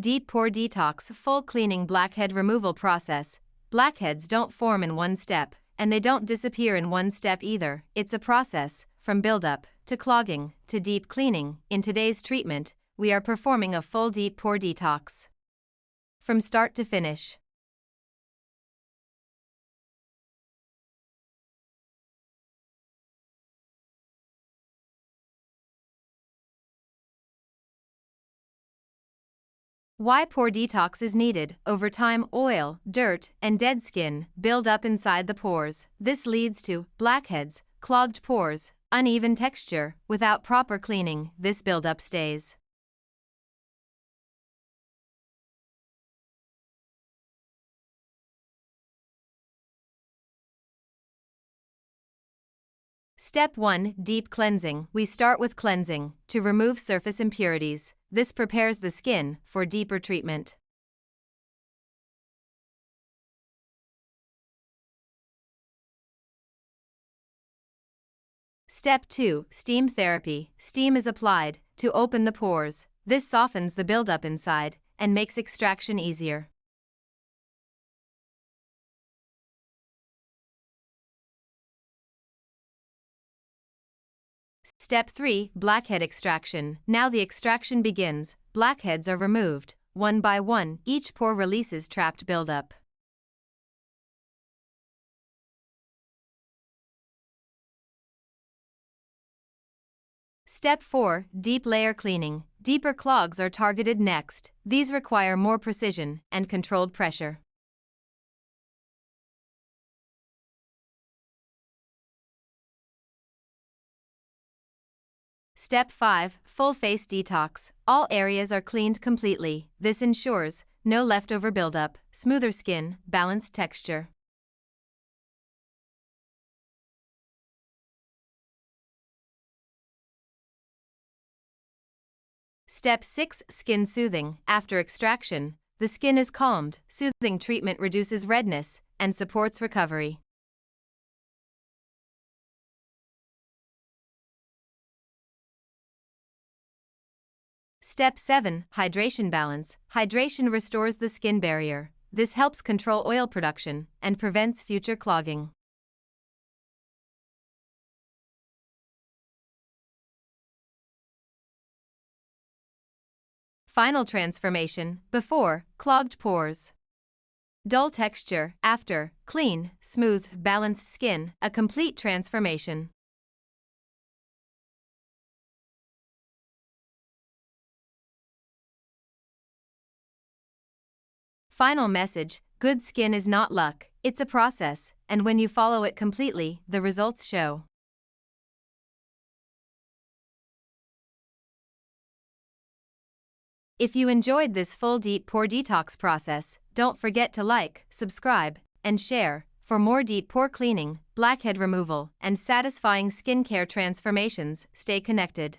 Deep Pore Detox Full Cleaning Blackhead Removal Process. Blackheads don't form in one step, and they don't disappear in one step either. It's a process, from buildup, to clogging, to deep cleaning. In today's treatment, we are performing a full deep pore detox. From start to finish. Why pore detox is needed? Over time, oil, dirt, and dead skin build up inside the pores. This leads to blackheads, clogged pores, uneven texture. Without proper cleaning, this buildup stays. Step 1. Deep cleansing. We start with cleansing to remove surface impurities. This prepares the skin for deeper treatment. Step 2. Steam therapy. Steam is applied to open the pores. This softens the buildup inside and makes extraction easier. Step 3. Blackhead extraction. Now the extraction begins. Blackheads are removed. One by one, each pore releases trapped buildup. Step 4. Deep layer cleaning. Deeper clogs are targeted next. These require more precision and controlled pressure. Step 5. Full face detox. All areas are cleaned completely. This ensures no leftover buildup, smoother skin, balanced texture. Step 6. Skin soothing. After extraction, the skin is calmed. Soothing treatment reduces redness and supports recovery. Step 7. Hydration balance. Hydration restores the skin barrier. This helps control oil production and prevents future clogging. Final transformation. Before, clogged pores. Dull texture. After, clean, smooth, balanced skin. A complete transformation. Final message: good skin is not luck, it's a process, and when you follow it completely, the results show. If you enjoyed this full deep pore detox process, don't forget to like, subscribe, and share. For more deep pore cleaning, blackhead removal, and satisfying skincare transformations, stay connected.